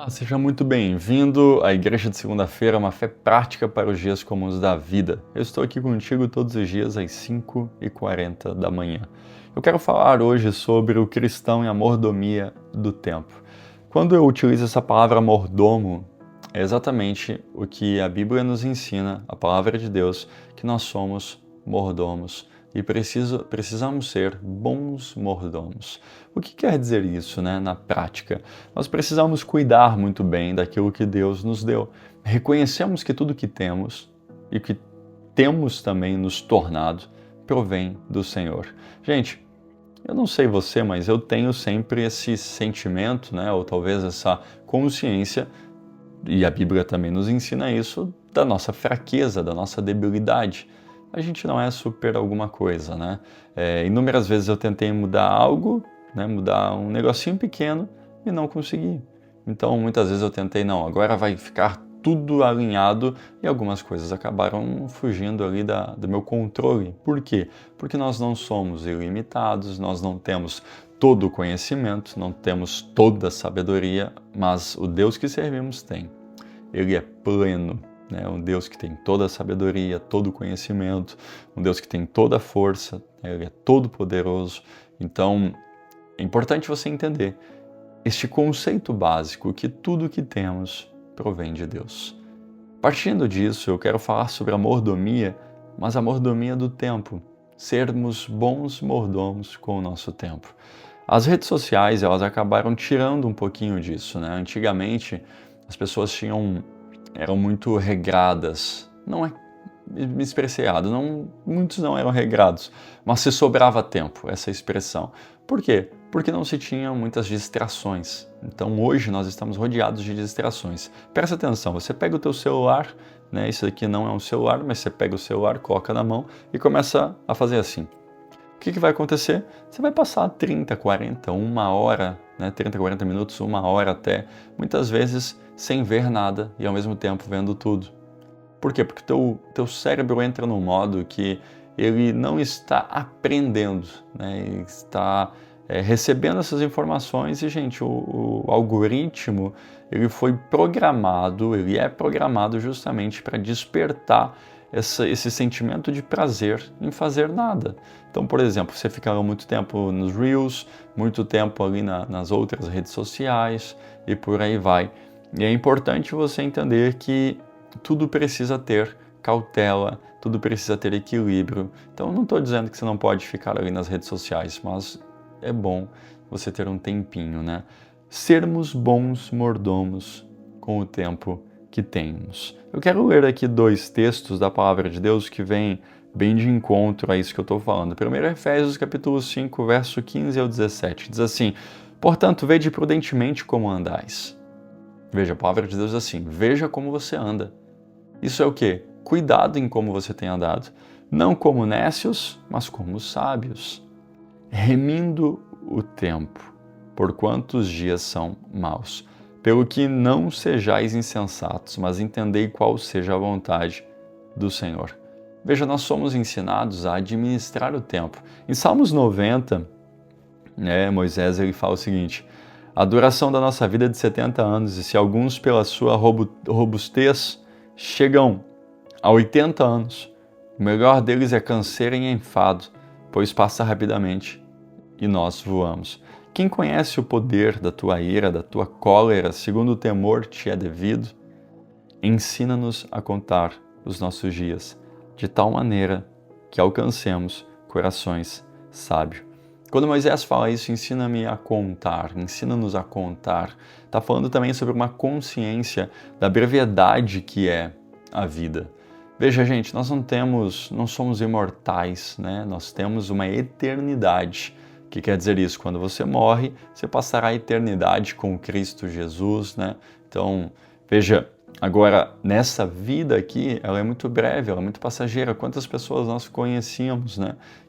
Olá, seja muito bem-vindo à Igreja de Segunda-feira, uma fé prática para os dias comuns da vida. Eu estou aqui contigo todos os dias às 5h40 da manhã. Eu quero falar hoje sobre o cristão e a mordomia do tempo. Quando eu utilizo essa palavra mordomo, é exatamente o que a Bíblia nos ensina, a palavra de Deus, que nós somos mordomos e precisamos ser bons mordomos. O que quer dizer isso, na prática? Nós precisamos cuidar muito bem daquilo que Deus nos deu. Reconhecemos que tudo que temos e que temos também nos tornado provém do Senhor. Gente, eu não sei você, mas eu tenho sempre esse sentimento, ou talvez essa consciência, e a Bíblia também nos ensina isso, da nossa fraqueza, da nossa debilidade. A gente não é super alguma coisa, Inúmeras vezes eu tentei mudar algo, mudar um negocinho pequeno e não consegui. Então, muitas vezes eu tentei, não, agora vai ficar tudo alinhado e algumas coisas acabaram fugindo ali do meu controle. Por quê? Porque nós não somos ilimitados, nós não temos todo o conhecimento, não temos toda a sabedoria, mas o Deus que servimos tem. Ele é pleno. Um Deus que tem toda a sabedoria, todo o conhecimento, um Deus que tem toda a força, Ele é todo poderoso. Então, é importante você entender este conceito básico que tudo que temos provém de Deus. Partindo disso, eu quero falar sobre a mordomia, mas a mordomia do tempo. Sermos bons mordomos com o nosso tempo. As redes sociais, elas acabaram tirando um pouquinho disso, Antigamente, as pessoas eram muito regradas. Me expressei errado, muitos não eram regrados, mas se sobrava tempo, essa expressão. Por quê? Porque não se tinham muitas distrações. Então hoje nós estamos rodeados de distrações. Presta atenção, você pega o teu celular, isso aqui não é um celular, mas você pega o celular, coloca na mão e começa a fazer assim. O que vai acontecer? Você vai passar 30, 40, 1 hora, 30, 40 minutos, 1 hora até, muitas vezes sem ver nada e ao mesmo tempo vendo tudo. Por quê? Porque teu cérebro entra num modo que ele não está aprendendo, Ele está recebendo essas informações e, gente, o algoritmo, ele é programado justamente para despertar esse sentimento de prazer em fazer nada. Então, por exemplo, você fica muito tempo nos Reels, muito tempo ali nas outras redes sociais e por aí vai. E é importante você entender que tudo precisa ter cautela, tudo precisa ter equilíbrio. Então, eu não estou dizendo que você não pode ficar ali nas redes sociais, mas é bom você ter um tempinho, Sermos bons mordomos com o tempo que temos. Eu quero ler aqui 2 textos da Palavra de Deus que vêm bem de encontro a isso que eu estou falando. Primeiro é Efésios capítulo 5, verso 15 ao 17. Diz assim: portanto, vede prudentemente como andais. Veja, a palavra de Deus diz assim: veja como você anda. Isso é o quê? Cuidado em como você tem andado. Não como nécios, mas como sábios. Remindo o tempo, porquanto os dias são maus. Pelo que não sejais insensatos, mas entendei qual seja a vontade do Senhor. Veja, nós somos ensinados a administrar o tempo. Em Salmos 90, Moisés ele fala o seguinte: a duração da nossa vida é de 70 anos, e se alguns pela sua robustez chegam a 80 anos, o melhor deles é canseiro e enfado, pois passa rapidamente e nós voamos. Quem conhece o poder da tua ira, da tua cólera, segundo o temor te é devido? Ensina-nos a contar os nossos dias, de tal maneira que alcancemos corações sábios. Quando Moisés fala isso, ensina-me a contar, ensina-nos a contar, está falando também sobre uma consciência da brevidade que é a vida. Veja, gente, nós não somos imortais, Nós temos uma eternidade. O que quer dizer isso? Quando você morre, você passará a eternidade com Cristo Jesus, Então, veja, agora, nessa vida aqui, ela é muito breve, ela é muito passageira. Quantas pessoas nós conhecíamos,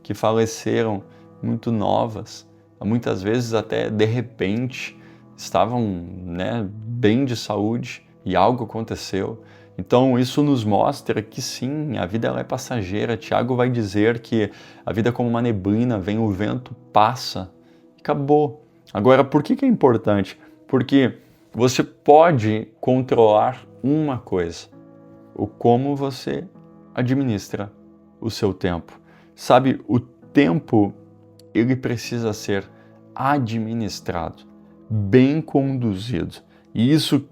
que faleceram muito novas, muitas vezes até de repente estavam, bem de saúde e algo aconteceu. Então isso nos mostra que sim, a vida ela é passageira. Tiago vai dizer que a vida é como uma neblina, vem o vento, passa, acabou. Agora, por que é importante? Porque Você pode controlar uma coisa: o como você administra o seu tempo. Sabe, o tempo, ele precisa ser administrado, bem conduzido. E isso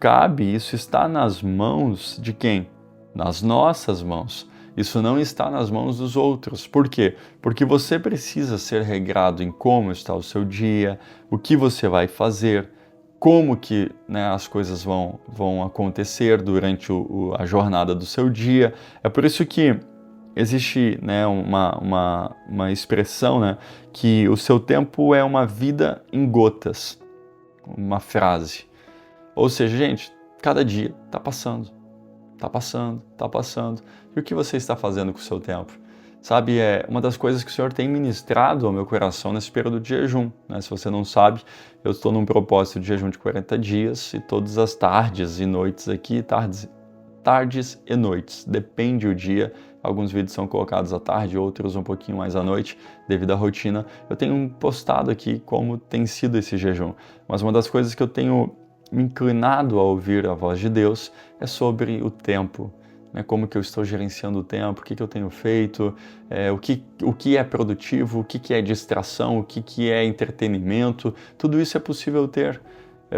está nas mãos de quem? Nas nossas mãos. Isso não está nas mãos dos outros. Por quê? Porque você precisa ser regrado em como está o seu dia, o que você vai fazer, como que, né, as coisas vão acontecer durante a jornada do seu dia. É por isso que existe, né, uma expressão, né, que o seu tempo é uma vida em gotas, uma frase. Ou seja, gente, cada dia está passando, está passando, está passando. E o que você está fazendo com o seu tempo? Sabe, é uma das coisas que o Senhor tem ministrado ao meu coração nesse período de jejum, né? Se você não sabe, eu estou num propósito de jejum de 40 dias e todas as tardes e noites aqui, tardes e noites, depende o dia. Alguns vídeos são colocados à tarde, outros um pouquinho mais à noite, devido à rotina. Eu tenho postado aqui como tem sido esse jejum, mas uma das coisas que eu tenho me inclinado a ouvir a voz de Deus é sobre o tempo, né? Como que eu estou gerenciando o tempo, o que eu tenho feito, o que é produtivo, o que é distração, o que é entretenimento. Tudo isso é possível ter.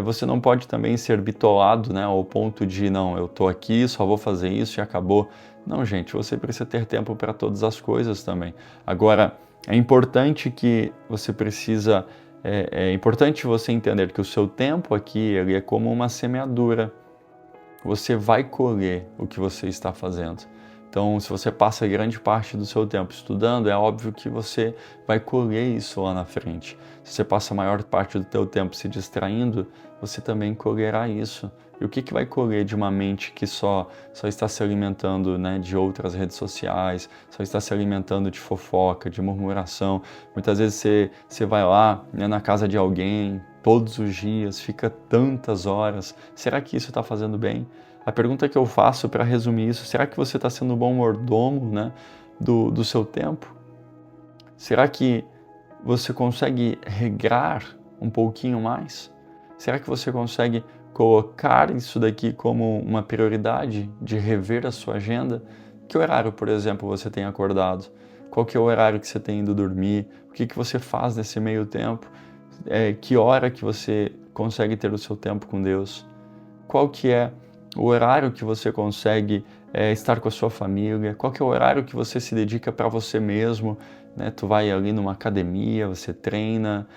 Você não pode também ser bitolado, né, ao ponto de, não, eu estou aqui, só vou fazer isso e acabou. Não, gente, você precisa ter tempo para todas as coisas também. Agora, é importante que você precisa, é importante você entender que o seu tempo aqui, ele é como uma semeadura. Você vai colher o que você está fazendo. Então, se você passa grande parte do seu tempo estudando, é óbvio que você vai colher isso lá na frente. Se você passa a maior parte do teu tempo se distraindo, você também colherá isso. E o que vai colher de uma mente que só está se alimentando, né, de outras redes sociais, só está se alimentando de fofoca, de murmuração? Muitas vezes você vai lá, né, na casa de alguém, todos os dias, fica tantas horas. Será que isso está fazendo bem? A pergunta que eu faço para resumir isso: será que você está sendo um bom mordomo, né, do seu tempo? Será que você consegue regrar um pouquinho mais? Será que você consegue colocar isso daqui como uma prioridade de rever a sua agenda? Que horário, por exemplo, você tem acordado? Qual que é o horário que você tem ido dormir? O que você faz nesse meio tempo? Que hora que você consegue ter o seu tempo com Deus? Qual que é o horário que você consegue estar com a sua família? Qual que é o horário que você se dedica para você mesmo? Né? Tu vai ali numa academia, você treina.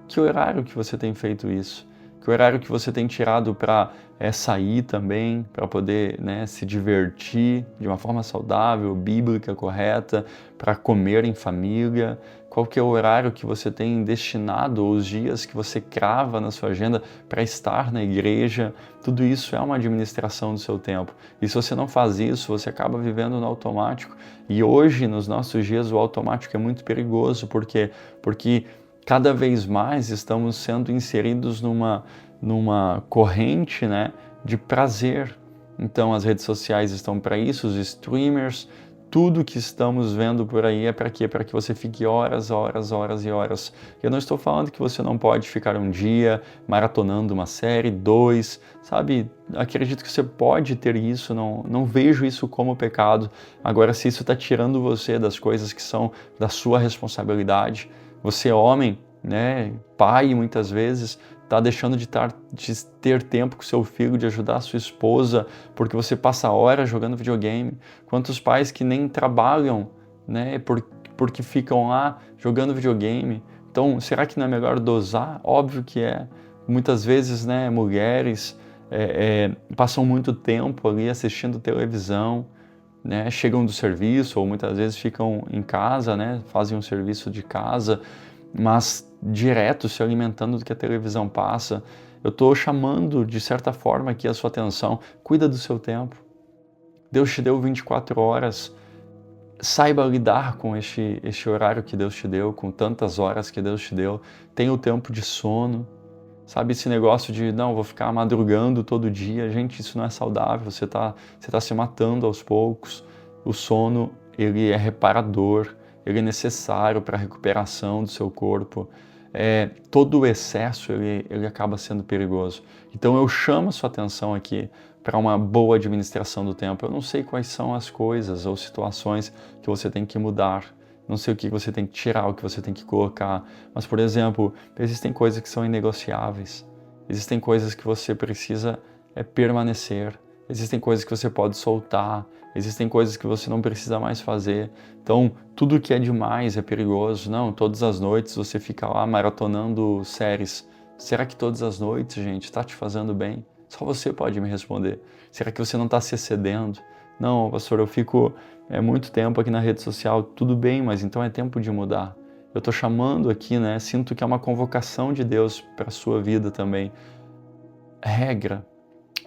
Que horário que você tem feito isso? Que horário que você tem tirado para sair também, para poder, né, se divertir de uma forma saudável, bíblica, correta, para comer em família? Qual que é o horário que você tem destinado, os dias que você crava na sua agenda para estar na igreja? Tudo isso é uma administração do seu tempo. E se você não faz isso, você acaba vivendo no automático. E hoje, nos nossos dias, o automático é muito perigoso. Por quê? Porque cada vez mais estamos sendo inseridos numa corrente, né, de prazer. Então as redes sociais estão para isso, os streamers, tudo que estamos vendo por aí é para quê? Para que você fique horas, horas, horas e horas. Eu não estou falando que você não pode ficar um dia maratonando uma série, dois, sabe? Acredito que você pode ter isso, não vejo isso como pecado. Agora, se isso está tirando você das coisas que são da sua responsabilidade, você é homem, né, pai, muitas vezes está deixando de ter tempo com seu filho, de ajudar a sua esposa, porque você passa horas jogando videogame. Quantos pais que nem trabalham, né, porque ficam lá jogando videogame? Então, será que não é melhor dosar? Óbvio que é. Muitas vezes, né, mulheres passam muito tempo ali assistindo televisão, né, chegam do serviço ou muitas vezes ficam em casa, né, fazem um serviço de casa, mas direto se alimentando do que a televisão passa. Eu estou chamando, de certa forma, aqui a sua atenção. Cuida do seu tempo. Deus te deu 24 horas. Saiba lidar com este horário que Deus te deu, com tantas horas que Deus te deu. Tenha o tempo de sono. Sabe, esse negócio de, não, vou ficar madrugando todo dia. Gente, isso não é saudável. Você tá se matando aos poucos. O sono, ele é reparador. Ele é necessário para a recuperação do seu corpo. todo o excesso ele acaba sendo perigoso. Então eu chamo a sua atenção aqui para uma boa administração do tempo. Eu não sei quais são as coisas ou situações que você tem que mudar, não sei o que você tem que tirar, o que você tem que colocar, mas, por exemplo, existem coisas que são inegociáveis, existem coisas que você precisa permanecer, existem coisas que você pode soltar, existem coisas que você não precisa mais fazer. Então, tudo que é demais é perigoso. Não, todas as noites você fica lá maratonando séries. Será que todas as noites, gente, está te fazendo bem? Só você pode me responder. Será que você não está se excedendo? Não, pastor, eu fico muito tempo aqui na rede social. Tudo bem, mas então é tempo de mudar. Eu estou chamando aqui, né? Sinto que é uma convocação de Deus para a sua vida também. Regra,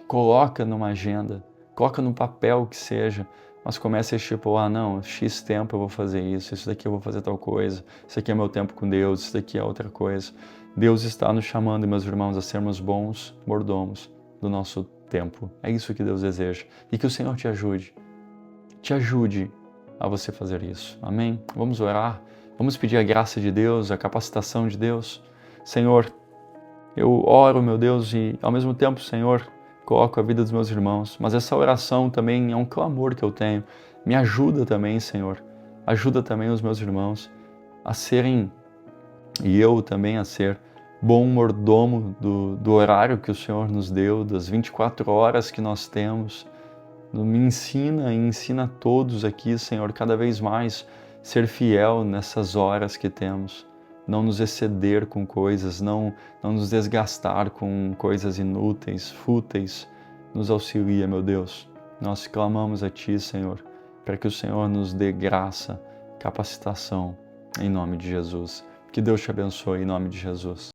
coloca numa agenda, coloca no papel que seja, mas comece a estipular, não, X tempo eu vou fazer isso daqui eu vou fazer tal coisa, isso aqui é meu tempo com Deus, isso daqui é outra coisa. Deus está nos chamando, meus irmãos, a sermos bons mordomos do nosso tempo. É isso que Deus deseja. E que o Senhor te ajude a você fazer isso. Amém? Vamos orar, vamos pedir a graça de Deus, a capacitação de Deus. Senhor, eu oro, meu Deus, e ao mesmo tempo, Senhor, coloco a vida dos meus irmãos, mas essa oração também é um clamor que eu tenho. Me ajuda também, Senhor. Ajuda também os meus irmãos a serem, e eu também a ser, bom mordomo do horário que o Senhor nos deu, das 24 horas que nós temos. Me ensina e ensina a todos aqui, Senhor, cada vez mais ser fiel nessas horas que temos. Não nos exceder com coisas, não nos desgastar com coisas inúteis, fúteis. Nos auxilia, meu Deus. Nós clamamos a Ti, Senhor, para que o Senhor nos dê graça, capacitação, em nome de Jesus. Que Deus te abençoe, em nome de Jesus.